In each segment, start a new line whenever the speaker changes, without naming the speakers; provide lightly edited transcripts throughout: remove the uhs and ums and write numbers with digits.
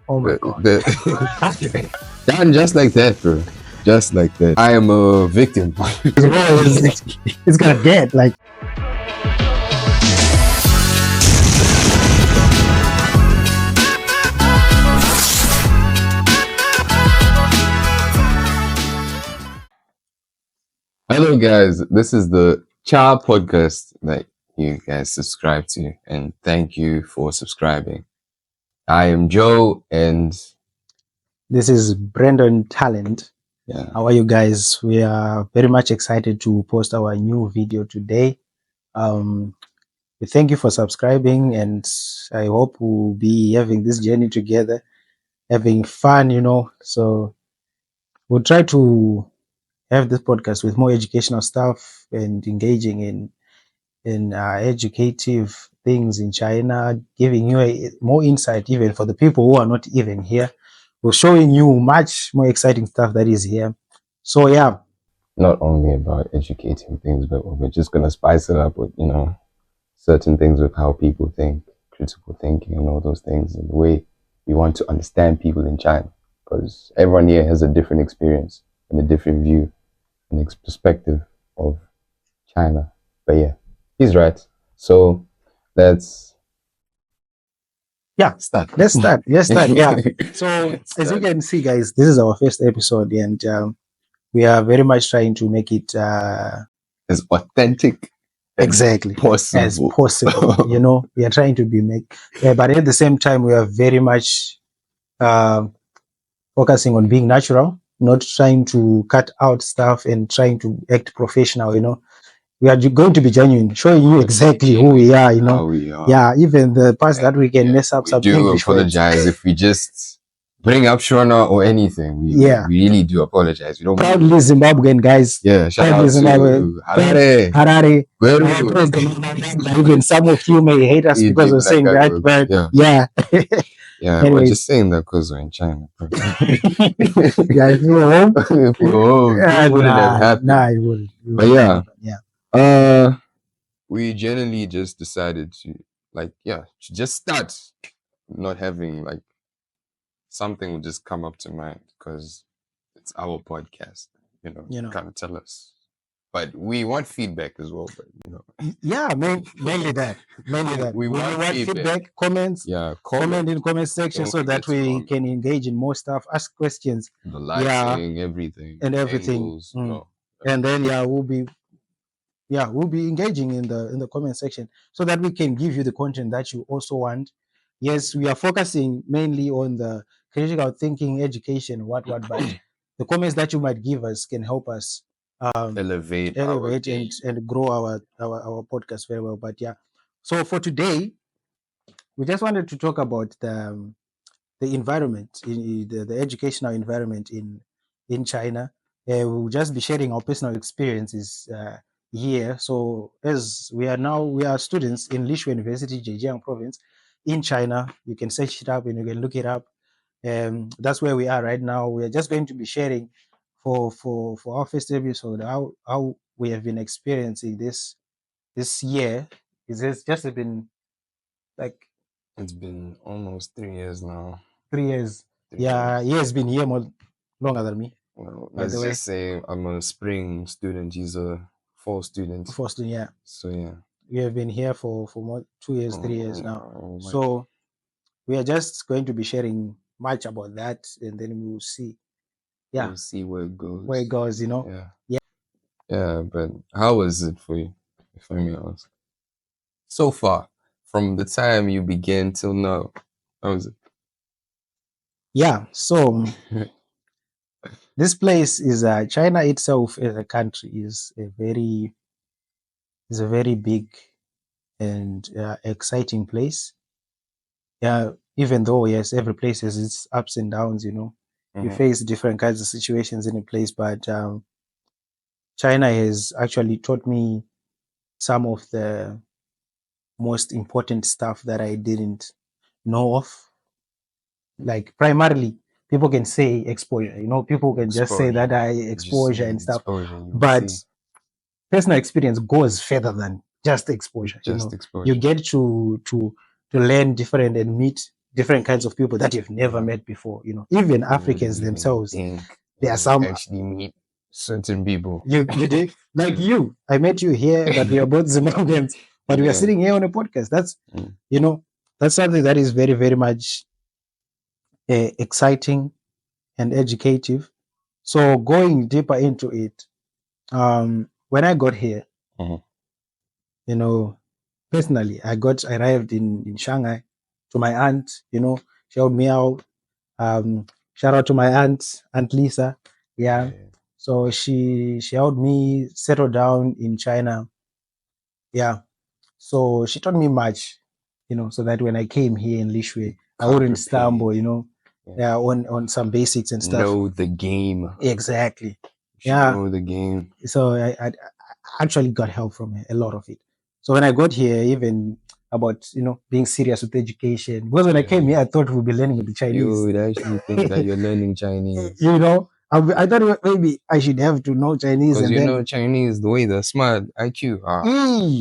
Oh my God.
Done just like that, bro. Just like that. I am a victim.
It's gonna get like.
Hello, guys. This is the Cha podcast that you guys subscribe to, and thank you for subscribing. I am Joe, and
This is Brandon Talent.
yeah,
How are you guys? We are very much excited to post our new video today. We thank you for subscribing, and I hope we'll be having this journey together, having fun, So we'll try to have this podcast with more educational stuff and engaging in educative things in China, giving you more insight even for the people who are not even here. We're showing you much more exciting stuff that is here. So yeah,
not only about educating things, but we're just gonna spice it up with certain things with how people think, critical thinking, and all those things, and the way we want to understand people in China, because everyone here has a different experience and a different view and perspective of China. But yeah, he's right. So let's start.
let's start. Let's start. Yeah. So as you can see, guys, this is our first episode, and we are very much trying to make it
as authentic
exactly as possible. We are trying to but at the same time, we are very much focusing on being natural, not trying to cut out stuff and trying to act professional. We are going to be genuine, showing you exactly who we are.
How we are.
Yeah, even the parts that we can mess up.
We do apologize if we just bring up Shona or anything. We really do apologize. We don't
proudly Zimbabwean, guys.
Yeah, shout out to
Harare. Even some of you may hate us because of saying that, but yeah.
Yeah, we're just saying that because we're in China.
Yeah, if you were home,
it wouldn't have happened.
Nah, it wouldn't.
But yeah. We generally just decided to just start not having something will just come up to mind because it's our podcast, kind of tell us. But we want feedback as well, but
yeah, mainly that. We want feedback, comments.
Yeah,
comment in comment section so that we can engage in more stuff, ask questions.
The lighting, everything. Angles,
and then we'll be engaging in the comment section so that we can give you the content that you also want. Yes, we are focusing mainly on the critical thinking, education, but the comments that you might give us can help us
elevate
and grow our podcast very well. But yeah, so for today, we just wanted to talk about the environment, the educational environment in China. We'll just be sharing our personal experiences here. So as we are students in Lishu University, Zhejiang Province, in China. You can search it up and you can look it up. That's where we are right now. We are just going to be sharing for our first episode how we have been experiencing this year. It's just been
it's been almost 3 years now.
3 years. He has been here more longer than me.
Well, let's just say I'm a spring student. He's a fall student.
Yeah.
So yeah,
we have been here for more 2 years, 3 years now. So we are just going to be sharing much about that, and then we will see. Yeah,
we'll see where it goes.
Yeah.
But how was it for you, if I may ask? So far, from the time you began till now, how was it?
Yeah. So this place is China itself as a country is a very big and exciting place. Yeah, even though yes, every place has its ups and downs. You face different kinds of situations in a place, but China has actually taught me some of the most important stuff that I didn't know of. Like primarily, people can say exposure. People can just say that exposure and stuff. But personal experience goes further than just exposure. You get to learn different and meet different kinds of people that you've never
Yeah.
met before. Even
You wouldn't
Africans
even
themselves,
think
there are
you
some.
actually meet certain people.
You did like you. I met you here, but we are both Zimbabweans, but we are
Yeah.
sitting here on a podcast.
Mm.
You know, that's something that is very, very much exciting and educative. So going deeper into it, when I got here,
Mhm.
you know, personally, I arrived in Shanghai to my aunt. She helped me out. Shout out to my Aunt Lisa. Yeah.
Yeah.
So she helped me settle down in China. Yeah. So she taught me much, so that when I came here in
You
Lishwe, I
come
wouldn't stumble,
prepared. Yeah.
yeah, on some basics and stuff.
Know the game. You
Exactly.
should
Yeah.
know the game.
So I actually got help from her, a lot of it. So when I got here, even about being serious with education, because when I came here,
Yeah.
I thought we'd be learning with the
You
Chinese.
would actually think that you're learning Chinese.
I thought maybe I should have to know Chinese,
Because
and
you
then
know Chinese, the way they're smart, IQ,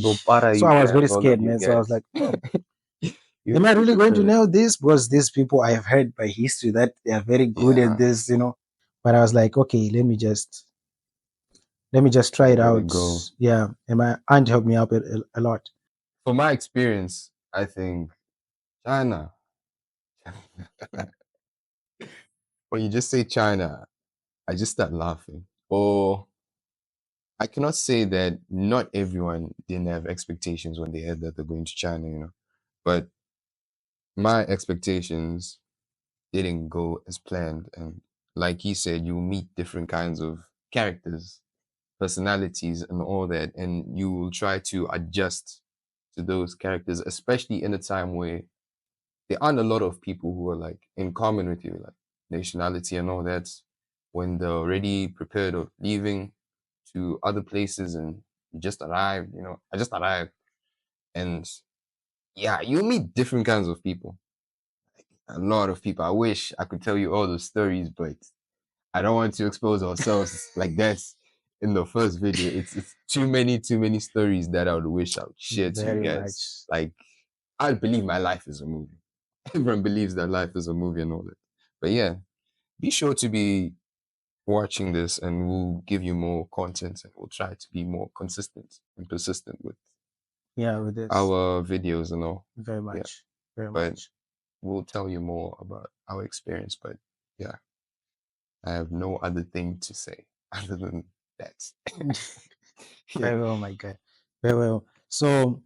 do
eesh.
para
So
you
I was very
guys, all of
scared,
you
man. So I was
guys.
like,
You
am I really going to
should.
know this? Because these people I have heard by history that they are very good at
Yeah.
this. But I was like, okay, let me just try it
Give it a
out.
go.
Yeah, and my aunt helped me out a lot.
From my experience, I think China. When you just say China, I just start laughing. Or I cannot say that not everyone didn't have expectations when they heard that they're going to China. But my expectations didn't go as planned. And like he said, you meet different kinds of characters, personalities, and all that. And you will try to adjust to those characters, especially in a time where there aren't a lot of people who are like in common with you, like nationality and all that. When they're already prepared of leaving to other places and you just arrived. I just arrived. And yeah, you meet different kinds of people, a lot of people. I wish I could tell you all the stories, but I don't want to expose ourselves like that in the first video. It's too many stories that I would wish I would share to you
Very
guys.
much.
Like I believe my life is a movie. Everyone believes that life is a movie and all that. But yeah, be sure to be watching this and we'll give you more content and we'll try to be more consistent and persistent with
Yeah, with this.
our videos and all.
Very
Yeah.
much. Very
But
much.
we'll tell you more about our experience. But yeah, I have no other thing to say other than that. Yeah.
Very well, my guy. Very well. So,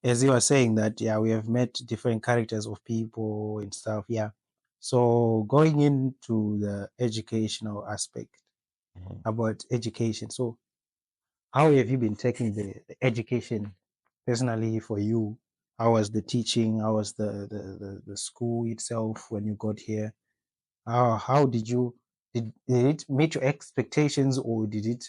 as you were saying that, yeah, we have met different characters of people and stuff. Yeah. So, going into the educational aspect
Mhm.
about education. So, how have you been taking the education personally for you? How was the teaching? How was the school itself when you got here? How did it meet your expectations, or did it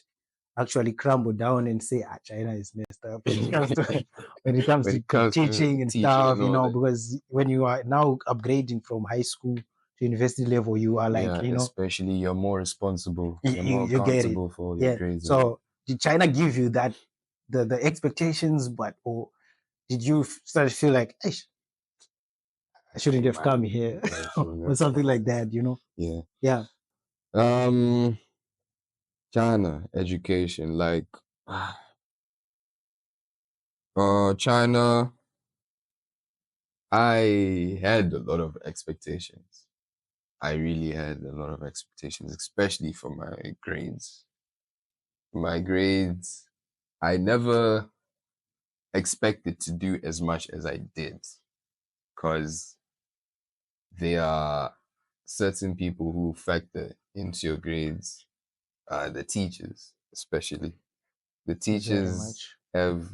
actually crumble down and say, China is messed up when it comes to when it comes
When
to,
it
to
comes to
teaching and
teaching
stuff,
and all that.
because when you are now upgrading from high school to university level, you are like,
Yeah, especially you're more responsible.
you,
You're
you,
more
you get it.
accountable for all your
Yeah.
grades and all.
So did China give you that the expectations, but or did you start to feel like, "Eish, I shouldn't
Oh
have
man.
come here,"
Yeah, shouldn't
or
have
something
come.
like that?
Yeah.
Yeah.
Um China education, like China, I had a lot of expectations. I really had a lot of expectations, especially for my grades. My grades, I never expected to do as much as I did because there are certain people who factor into your grades, the teachers, especially. The
Very
teachers
much.
have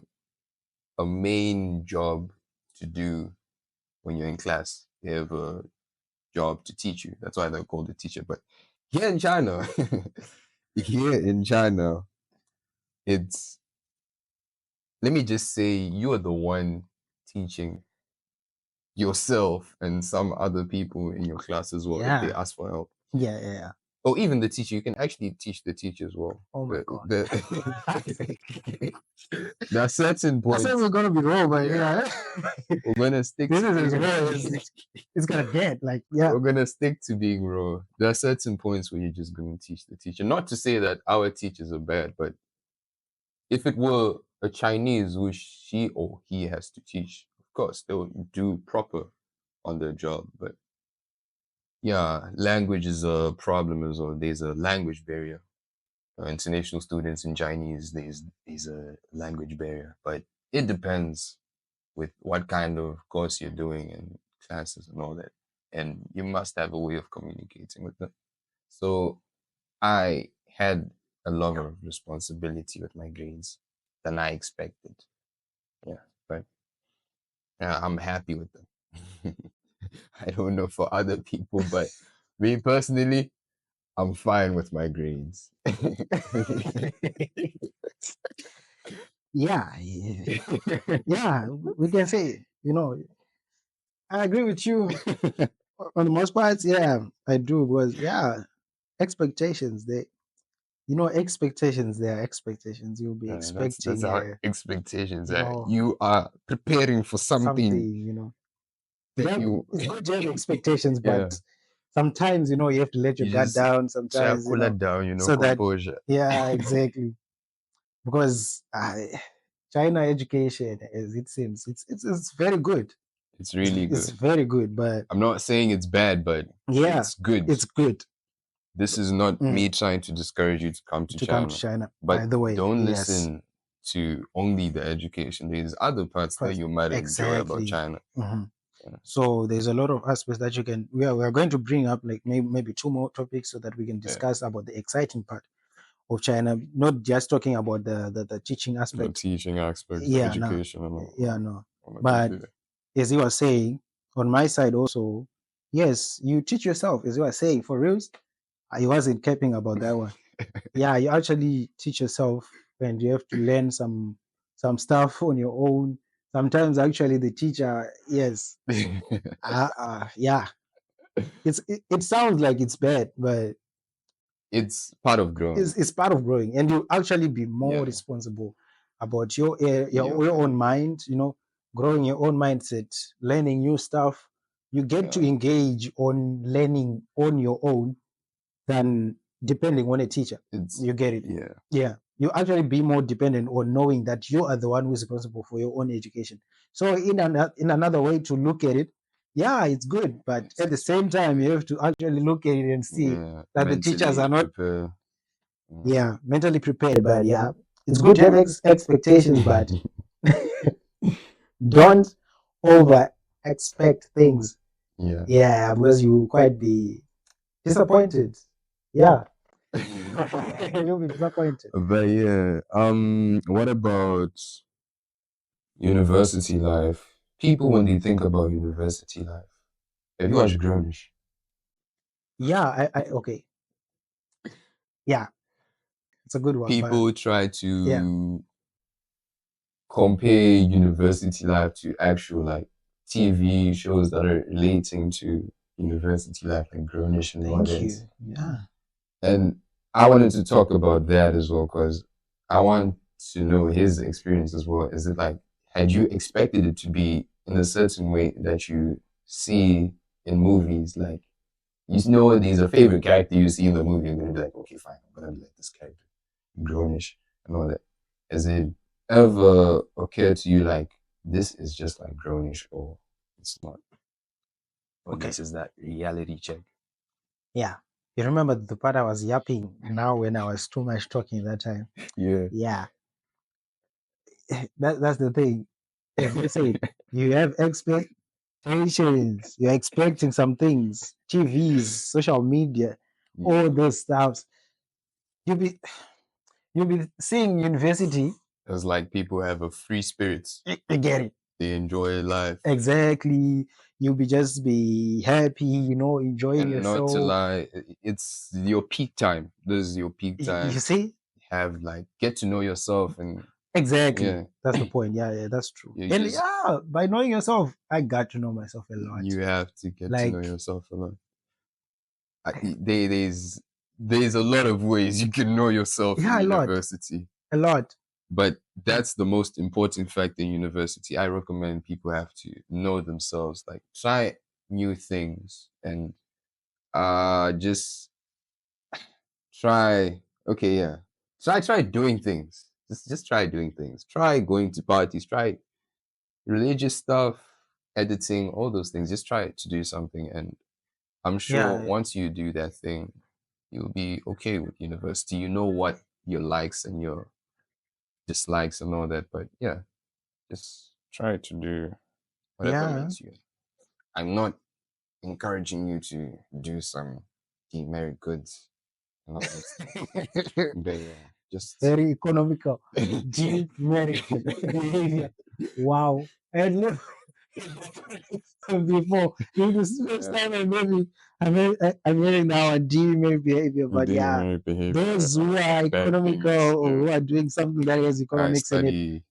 a main job to do when you're in class. They have a job to teach you. That's why they're called a teacher. But here in China, here in China, it's let me just say you are the one teaching yourself and some other people in your class as well if they
Yeah.
ask for help.
Yeah. Yeah.
or even the teacher. You can actually teach the teacher as well.
Oh my god.
There are certain
I said
points.
we're gonna be wrong, but yeah.
We're gonna stick.
This is as raw as it's gonna get. Like, yeah.
We're gonna stick to being raw. There are certain points where you're just gonna teach the teacher. Not to say that our teachers are bad, but if it were a Chinese who she or he has to teach, of course they'll do proper on their job. But yeah, language is a problem as well. There's a language barrier. International students in Chinese, there's a language barrier, but it depends with what kind of course you're doing and classes and all that. And you must have a way of communicating with them. So I had a lot of responsibility with my grades than I expected. Yeah, but I'm happy with them. I don't know for other people, but me personally, I'm fine with my grades.
Yeah, yeah, we can say, I agree with you on the most part. Yeah, I do. Because, yeah, expectations, expectations, they are expectations. You'll be
That's
expecting,
our expectations.
you know,
You are preparing for something
something.
that you,
It's good to have expectations,
yeah,
but sometimes, you have to let your
you
guard
just
down
try to
sometimes,
cool it down,
so that,
composure.
yeah, exactly. Because China education, as it seems, it's very good.
It's
It's,
really
it's
good.
very good, but
I'm not saying it's bad, but
yeah,
it's good.
it's good.
This is not
Mm,
me trying to discourage you to come to
to come to
China,
China. By
but
the way,
don't
yes,
listen to only the education. There's other parts that
first,
you might enjoy about
exactly.
China.
Mhm.
Yeah.
So there's a lot of aspects that you can. We are going to bring up, like, maybe two more topics so that we can
Yeah.
discuss about the exciting part of China, not just talking about the teaching
The
aspect.
teaching aspects, the
Yeah, no,
education, and
yeah, no.
all that is
But
there.
as you are saying, on my side also, yes, you teach yourself. As you are saying, for reals, I wasn't capping about that one. Yeah, you actually teach yourself, and you have to learn some stuff on your own. Sometimes actually the teacher, yes, yeah, it sounds like it's bad, but
It's part of growing.
it's part of growing, and you actually be more
Yeah.
responsible about your
Yep.
your own mind, growing your own mindset, learning new stuff. You get to
Yeah.
engage on learning on your own than depending on a teacher.
It's
You get it?
yeah.
Yeah, you actually be more dependent on knowing that you are the one who is responsible for your own education. So in another way to look at it, yeah, it's good, but
It's
at the same time you have to actually look at it and see
yeah.
that the teachers
Mentally
are not,
prepare.
yeah, mentally prepared. But yeah, it's good to have expectations, but don't over expect things.
Yeah.
Yeah, because you quite be disappointed. Yeah. You'll be disappointed.
But yeah, what about university life? People, when they think about university life, have you watched Grownish?
Yeah, okay. Yeah, it's a good one, but
People try
yeah,
to compare university life to actual like TV shows that are relating to university life, like Grownish and all
thank
that.
you. Yeah.
And I wanted to talk about that as well because I want to know his experience as well. Is it like, had you expected it to be in a certain way that you see in movies? Like, you know, there's a favorite character you see in the movie, and you're gonna be like, okay, fine, I'm gonna be like this character, Grownish and all that. Has it ever occurred to you like, this is just like Grownish, or it's not? Or
Okay.
this is that reality check?
Yeah. You remember the part I was yapping now when I was too much talking that time?
Yeah.
Yeah. That's the thing. As you said, you have expectations. You're expecting some things, TVs, social media,
Yeah.
all those stuffs. You'll be you'll be seeing university.
It's like people have a free spirit.
You get it.
They enjoy life.
Exactly. You'll be just be happy, enjoying
And not to
yourself.
lie, it's your peak time. This is your peak
You
time.
see?
Have like get to know yourself, and
Exactly.
yeah,
That's the point. Yeah, yeah, that's true.
you
And
just
yeah, by knowing yourself, I got to know myself a lot.
you have to get to know
Like,
yourself a lot. There's there's a lot of ways you can know yourself in
Yeah, a lot,
university,
a lot.
but that's the most important fact in university. I recommend people have to know themselves, like try new things and just try. Okay, yeah, try doing things. Just try doing things. Try going to parties. Try religious stuff, editing, all those things. Just try to do something, and I'm sure
Yeah,
once you do that thing, you'll be okay with university. You know what your likes and your dislikes and all that. But yeah, just try to do whatever
yeah,
makes you. I'm not encouraging you to do some demerit goods and all those things. But yeah, just
very economical, deep American behavior. Wow. And look, before, this is the first
yeah,
time I'm hearing now a deep behavior, but yeah,
demerit behavior,
those who are
bad
economical
things.
or
Yeah,
who are doing something that has
I
economics in it,
study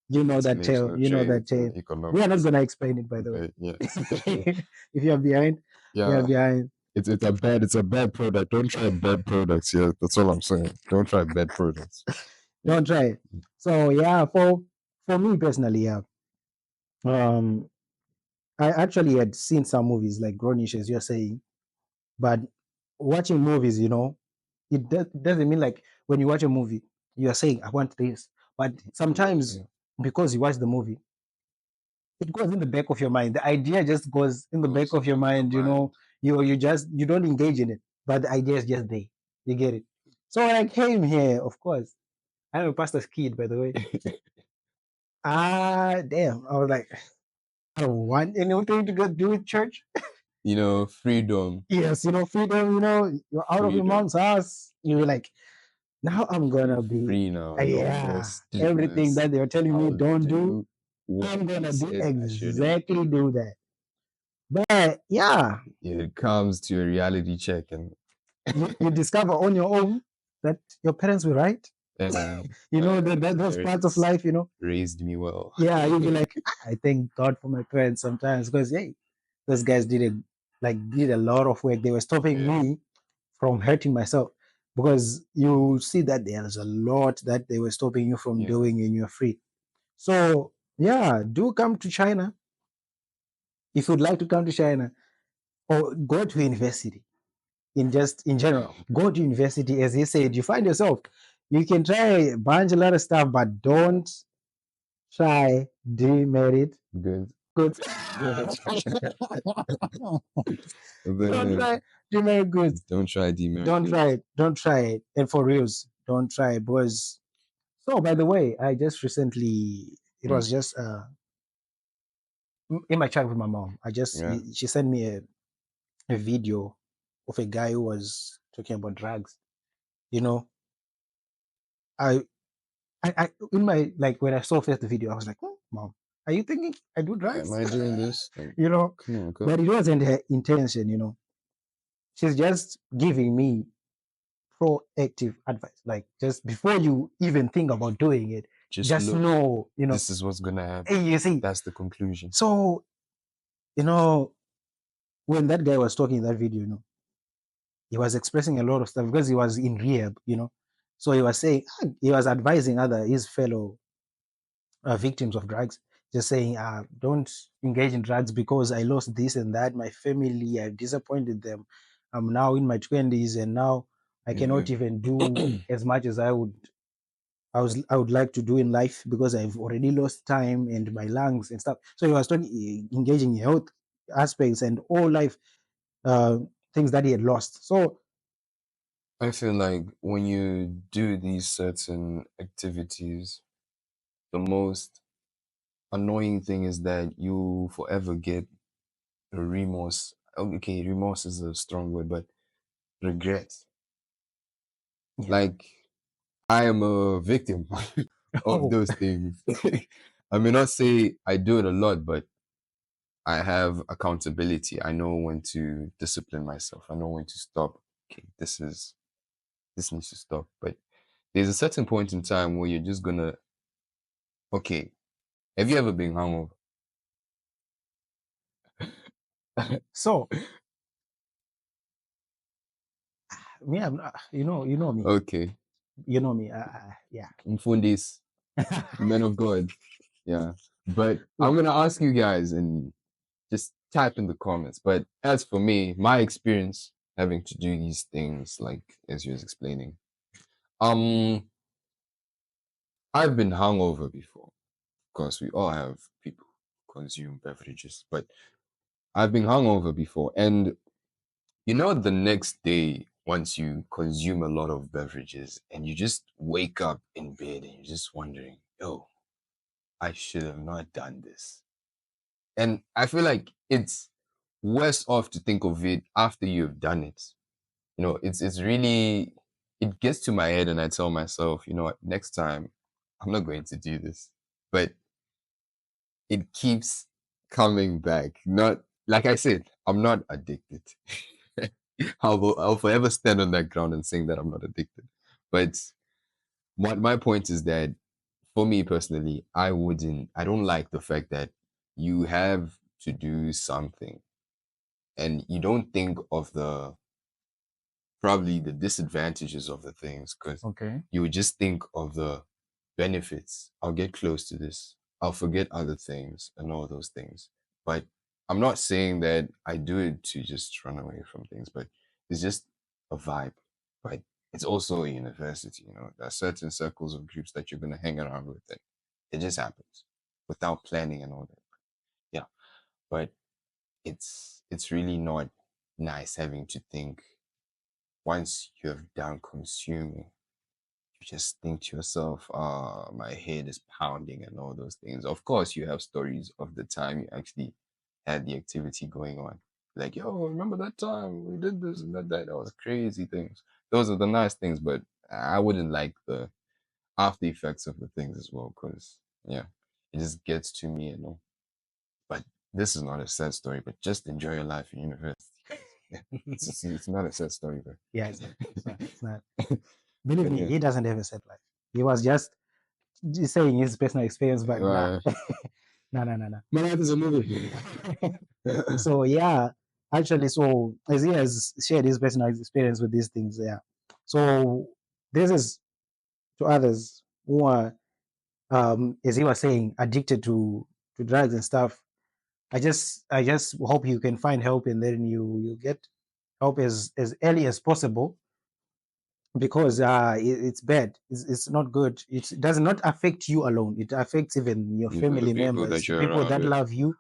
you know that tale.
international
You know that
trade and
tale. We are not
economics.
gonna explain it, by the way.
But yes,
If you are behind, you are
yeah,
behind.
it's a bad product. Don't try bad products. Yeah, that's all I'm saying. Don't try bad products.
Don't try it. So yeah, for me personally, yeah. Um, I actually had seen some movies like Grownish, as you're saying, but watching movies, doesn't mean like when you watch a movie, you are saying, I want this. But sometimes
Yeah,
because you watch the movie, it goes in the back of your mind. The idea just goes in the back
goes
of your
into your
mind,
mind.
you don't engage in it, but the idea is just there. You get it. So when I came here, of course, I'm a pastor's kid, by the way. Damn. I was like, I don't want anything to go do with church.
Freedom,
Yes, freedom, you're out of your
freedom.
mom's house. You're like, now I'm
I'm
gonna be,
free now. No more
yeah, everything
strictness.
that they're telling me
I'll
don't do,
do what
I'm
he
gonna do
said I shouldn't
exactly
do.
do that. But yeah,
Yeah, it comes to a reality check, and
you discover on your own that your parents were right.
my
Those parts of
parents
life,
raised me well.
yeah, you'll be like, I thank God for my parents sometimes because, hey, those guys did a lot of work. They were stopping
Yeah,
me from hurting myself because you see that there's a lot that they were stopping you from
yeah.
doing and you're free. So yeah, do come to China if you'd like to come to China or go to university in general. Go to university, as he said, you find yourself. You can try a bunch a lot of stuff, but don't try demerit
Good.
goods. Don't
Then
try demerit goods.
don't try
Don't try
demerits.
it. Don't try it. And for reals, don't try it. Because so by the way, I just recently it
Mm,
was just in my chat with my mom.
yeah,
She sent me a video of a guy who was talking about drugs. You know, I I in my like when I saw first the video, I was like, Mom, are you thinking I do
am
drugs?
I doing this? Like,
you know,
come on,
but
girl.
it wasn't her intention. She's just giving me proactive advice. Like just before you even think about doing it,
Just
just
look.
know,
This is what's gonna
hey,
happen.
you see.
That's the conclusion.
So, you know, when that guy was talking in that video, he was expressing a lot of stuff because he was in rehab. So he was saying, he was advising his fellow victims of drugs, just saying, don't engage in drugs because I lost this and that. My family, I've disappointed them. I'm now in my 20s and now I
Yeah.
cannot even do as much as I would like to do in life because I've already lost time and my lungs and stuff. So he was talking, engaging in health aspects and all life uh, things that he had lost. So
I feel like when you do these certain activities, the most annoying thing is that you forever get a remorse. Okay, remorse is a strong word, but regret.
yeah,
Like I am a victim of
oh,
those things. I may not say I do it a lot, but I have accountability. I know when to discipline myself. I know when to stop. Okay, this needs to stop. But there's a certain point in time where you're just gonna. Okay, have you ever been hungover?
so Me, I'm not, me.
Okay.
You know me. Yeah.
Mfundis, men of God. Yeah. But I'm
Yeah.
gonna ask you guys and just type in the comments. But as for me, my experience having to do these things, like as you was explaining, um, I've been hungover before. Of course, we all have people who consume beverages, but I've been hungover before, and you know, the next day, once you consume a lot of beverages and you just wake up in bed and you're just wondering, yo, I should have not done this. And I feel like it's worse off to think of it after you've done it. You know, it's really it gets to my head and I tell myself, you know what, next time I'm not going to do this. But it keeps coming back. Not like I said, I'm not addicted. I'll forever stand on that ground and saying that I'm not addicted. But my point is that for me personally, I don't like the fact that you have to do something and you don't think of the probably the disadvantages of the things because
Okay.
you would just think of the benefits. I'll get close to this. I'll forget other things and all those things. But I'm not saying that I do it to just run away from things, but it's just a vibe. But it's also a university, you know, there are certain circles of groups that you're going to hang around with and it just happens without planning and all that. Yeah. But it's really not nice having to think once you have done consuming, you just think to yourself, my head is pounding and all those things. Of course, you have stories of the time you actually had the activity going on. Like, yo, remember that time we did this and that was crazy things. Those are the nice things, but I wouldn't like the after effects of the things as well, because yeah, it just gets to me, you know. But this is not a sad story, but just enjoy your life in university, guys. Yeah, it's not a sad story, but
Yeah, it's not. It's not. It's not. Believe
but
me,
yeah.
he doesn't have a set life. He was just saying his personal experience, but nah.
Uh,
No, no, no, no.
my life is a movie.
So yeah, actually, so as he has shared his personal experience with these things, yeah. So this is to others who are, as he was saying, addicted to drugs and stuff. I just hope you can find help, and then you get help as early as possible, because it's bad. It's not good. It does not affect you alone. It affects even your
Even the
family
people that
members,
you're
people
around
that
with.
love you.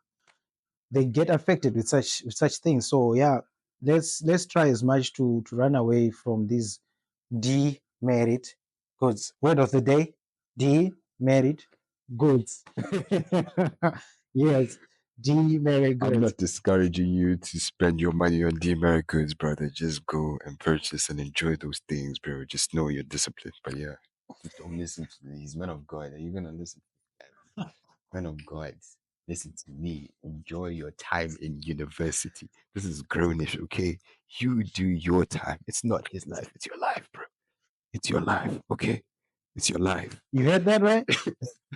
They get affected with such things. So yeah, let's try as much to run away from these demerit goods. Word of the day: demerit goods. Yes, demerit
I'm
goods.
not discouraging you to spend your money on demerit goods, brother. Just go and purchase and enjoy those things, bro. Just know your discipline. But yeah, just don't listen to these men of God. Are you gonna listen? Men of God, listen to me. Enjoy your time in university. This is grownish, okay? You do your time. It's not his life. It's your life, bro. It's your life, okay? It's your life.
You heard that, right?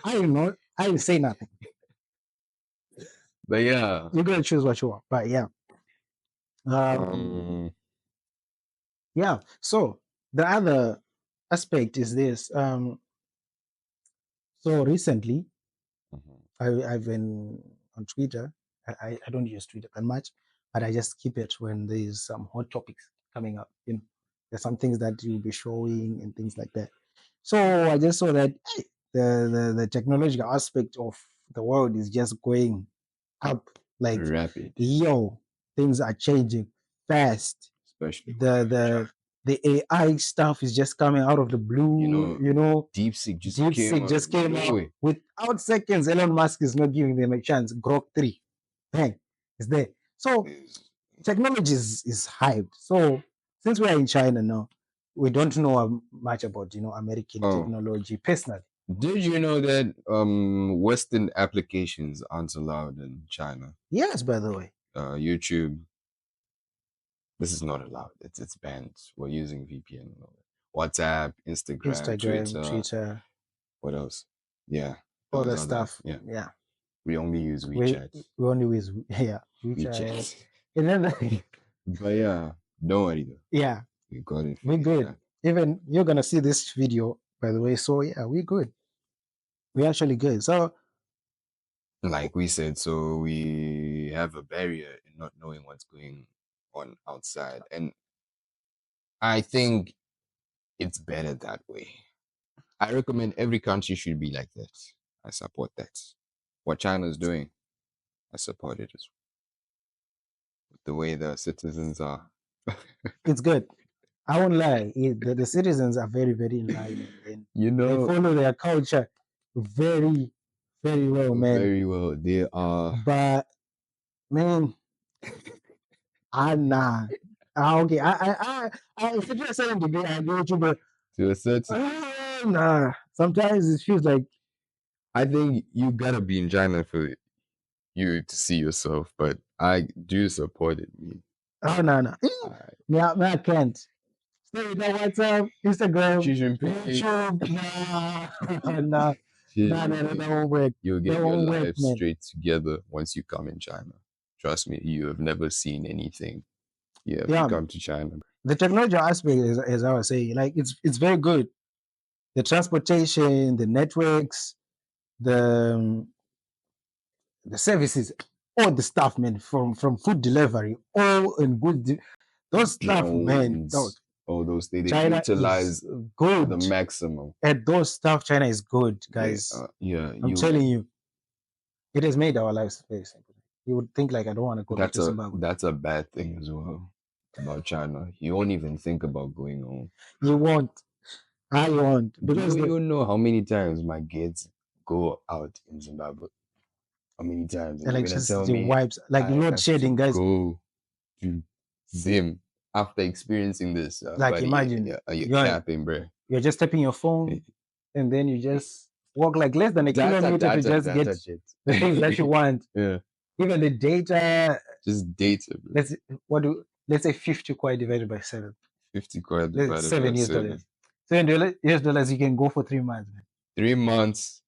I don't know. I didn't say nothing.
But yeah,
You're gonna choose what you want. But yeah,
um,
yeah. So the other aspect is this. So recently,
mhm,
I've been on Twitter. I don't use Twitter that much, but I just keep it when there's some hot topics coming up. There's some things that you'll be showing and things like that. So I just saw that hey, the technological aspect of the world is just going up. Like,
rapid,
yo, things are changing fast.
especially with
The
AI.
the the AI stuff is just coming out of the
You
blue.
know, DeepSeek just came
DeepSeek
out
just
of
came out
nowhere.
without seconds. Elon Musk is not giving them a chance. Grok 3, bang, is there. So
Is-
technology is hyped. So since we're in China now, we don't know much about American
Oh,
technology personally.
did you know that Western applications aren't allowed in China?
Yes, by the way,
YouTube, this is not allowed. It's banned. We're using VPN and all that. WhatsApp, Instagram,
Instagram,
Twitter,
Twitter,
what else? Yeah,
all
those
that
are the
stuff.
yeah.
Yeah,
We only use
we
WeChat.
we only use yeah WeChat,
WeChat.
and then
But yeah, don't worry though.
yeah.
We got it
We
figured
good.
out.
Even you're gonna see this video, by the way. So yeah, we good. We actually good. So
Like we said, so we have a barrier in not knowing what's going on outside. And I think it's better that way. I recommend every country should be like that. I support that. What China's doing, I support it as well. The way the citizens are.
it's good. I won't lie. The citizens are very, very enlightened and
You
they
know,
follow their culture very, very well, man.
very well. They are
But man, nah. Okay, to a certain degree, I agree with you, but
to a certain.
nah. Sometimes it feels like,
I think you gotta be in China for you to see yourself, but I do support it. Me,
oh, no, no.
I,
Me, I can't. Stay with that WhatsApp, Instagram,
Xi Jinping,
YouTube. Nah, nah,
Xi
nah, nah, that
Jinping,
won't work.
you'll
That
get your
won't work,
life
man.
straight together once you come in China. Trust me, you have never seen anything. You have to
Yeah,
come to China.
the technology aspect is, as I was saying, like it's very good. The transportation, the networks, the the services, all the stuff, man, from food delivery, all in good. Those stuff, man.
Drones, all those things, they
China is
utilize the
good
maximum.
at those stuff. China is good,
They,
guys.
yeah,
I'm
you.
telling you, it has made our lives very simple. You would think like I don't want to go back to Zimbabwe.
That's a bad thing as well about China. You won't even think about going home.
You want, I want because
Do
the
you know how many times my kids go out in Zimbabwe? How many times? And you're gonna tell
electricity
me
wipes, like
I
load
have to
shedding, guys.
go to Zim after experiencing this,
Like
buddy?
imagine
You're
you're
capping, bro.
you're just tapping your phone and then you just walk like less than a kilometer to just get
Data jet.
the things that you want.
Yeah,
Even the data,
just data, bro.
let's say 50 quite divided by 7.
50 quid
Let's
divided by
$7
seven.
dollars. $7 you can go for 3 months, man.
3 months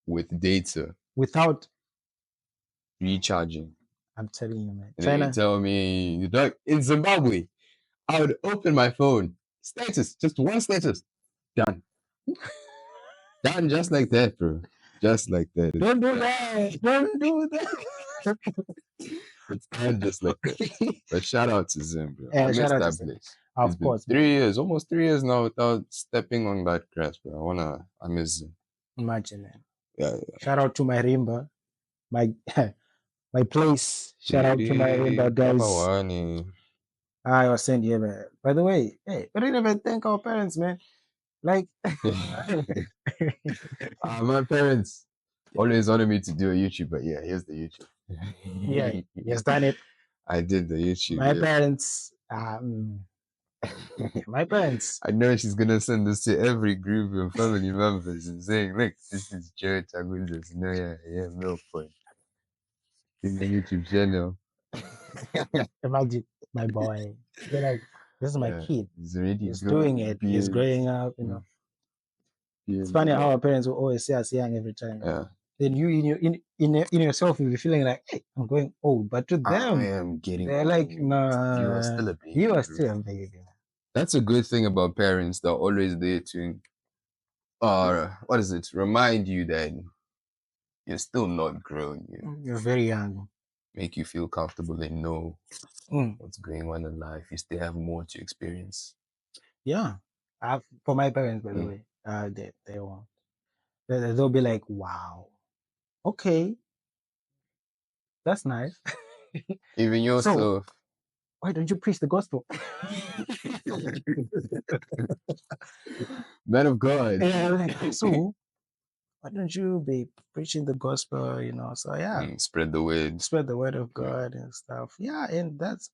with data
Without,
recharging.
I'm telling you, man.
And then you
China,
tell me, "Dog, in Zimbabwe, I would open my phone. Status, just one status. Done. Done just like that, bro. Just like that.
don't do that. Don't do that.
It's done just like that. But shout out to Zim, bro. I
Shout
miss
out to
that
them.
place. It's
Of
been
course, man.
3 years, almost 3 years now without stepping on that grass, bro. I miss Zim.
Imagine, man.
Yeah,
Shout out to my Rimba, my my place. Shout out to my
yeah.
Rimba guys.
Kabawani.
I was saying, yeah, man. By the way, hey, we didn't even thank our parents, man. Like,
My parents always wanted me to do a YouTube, but yeah, here's the
yeah,
YouTube.
he has done it.
I did the YouTube,
My
yeah.
parents, my parents.
I know she's gonna send this to every group of family members and saying, "Look, this is Joe Tagundas. No, yeah, yeah, no point. In the YouTube channel,
Imagine my boy. They're like, this is my
yeah,
kid.
he's already
He's doing
grown
it. He's growing
beards,
up.
mm,
It's funny
beards.
how our parents will always say us young every time.
Yeah,
Then you in yourself you'll be feeling like, hey, I'm going old. But to
I
them,
am getting
they're like,
old. You are
nah,
still a
you
baby,
are
bro.
still a baby.
That's a good thing about parents. They're always there to, what is it? Remind you that you're still not grown. You
You're very young.
make you feel comfortable and know
Mm,
what's going on in life. You still have more to experience.
yeah. For my parents, by the
Mm.
way, they won't. They'll be like, wow, okay, that's nice.
Even
So
yourself,
why don't you preach the gospel?
man of God.
Yeah, like, so why don't you be preaching the gospel? So yeah,
Spread the word.
spread the word of
Yeah.
God and stuff. Yeah, and that's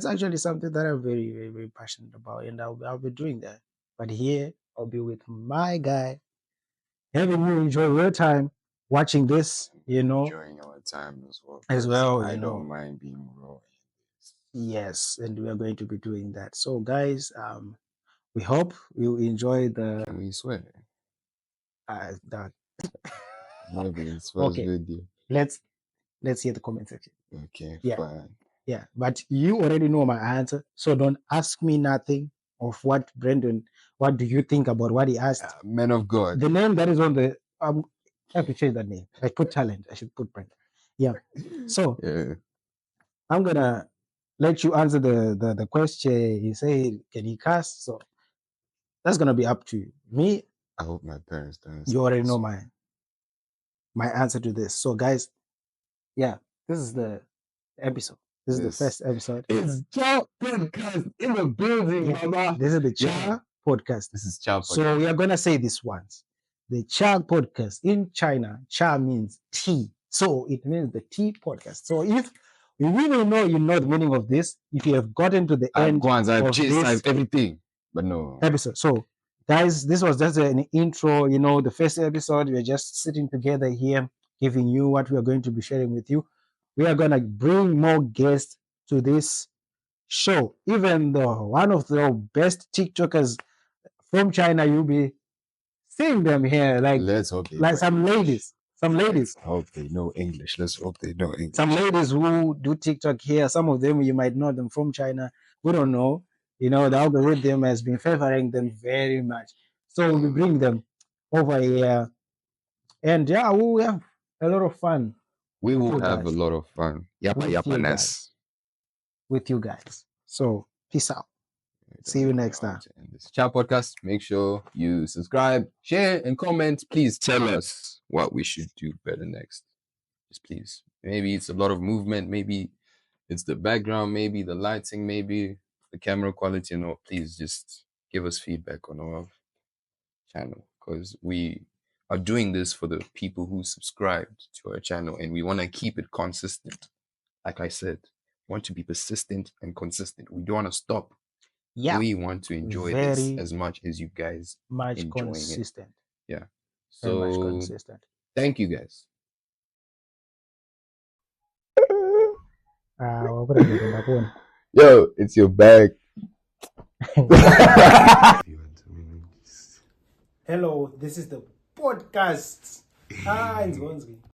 actually something that I'm very, very, very passionate about, and I'll be doing that. But here I'll be with my guy, having you enjoy your time watching this,
Enjoying our time as well,
as
because
well,
I don't mind being raw.
Yes, and we are going to be doing that. So, guys, we hope you enjoy
Can we swear?
that.
Maybe it's first
Okay,
video.
let's hear the comment section.
Okay,
Yeah,
fine.
yeah, but you already know my answer, so don't ask me nothing. of what Brendan, what do you think about what he asked?
Men of God.
The name that is on the I have to change that name. I put talent. I should put Brendan. Yeah. So
Yeah.
I'm gonna let you answer the question. He said, can he cast? So that's gonna be up to you. Me,
I hope my parents don't
you
listen to
already
this
know
one.
my answer to this. So guys, yeah, this is the episode. This is the first episode.
It's Chow Podcast in the building,
Yeah,
Baba.
this is the Cha
Yeah.
podcast.
This is Chow
So
Podcast.
we are gonna say this once. The Cha podcast in China, Cha means tea. So it means the tea podcast. So if you really know you know the meaning of this, if you have gotten to the
I've
end
Guans, I've
of
chased,
this
I've everything. But no.
episode. So guys, this was just an intro. You know, the first episode, we're just sitting together here, giving you what we are going to be sharing with you. We are gonna bring more guests to this show. Even though one of the best TikTokers from China, you'll be seeing them here,
Let's hope they
like
know
some
English.
ladies,
Let's hope they know English. Let's hope they know English.
some ladies who do TikTok here. Some of them you might know them from China. We don't know. You know, the algorithm has been favoring them very much. So we bring them over here, and yeah, we will have a lot of fun
We
with
will
you
have a
guys.
lot of fun. Yappa
With you
yappaness.
guys. With you guys. So peace out. See you next time.
To end this chat podcast. Make sure you subscribe, share, and comment. Please tell us what we should do better next. Just please. Maybe it's a lot of movement. Maybe it's the background. Maybe the lighting. Maybe the camera quality. You know, please just give us feedback on our channel because we are doing this for the people who subscribed to our channel and we want to keep it consistent. Like I said, want to be persistent and consistent. We don't want to stop.
Yeah,
we want to enjoy this as much as you guys
much
enjoying
consistent.
it. Yeah.
Very much
So
consistent.
thank you guys. Yo, it's your bag.
Hello, this is the podcast.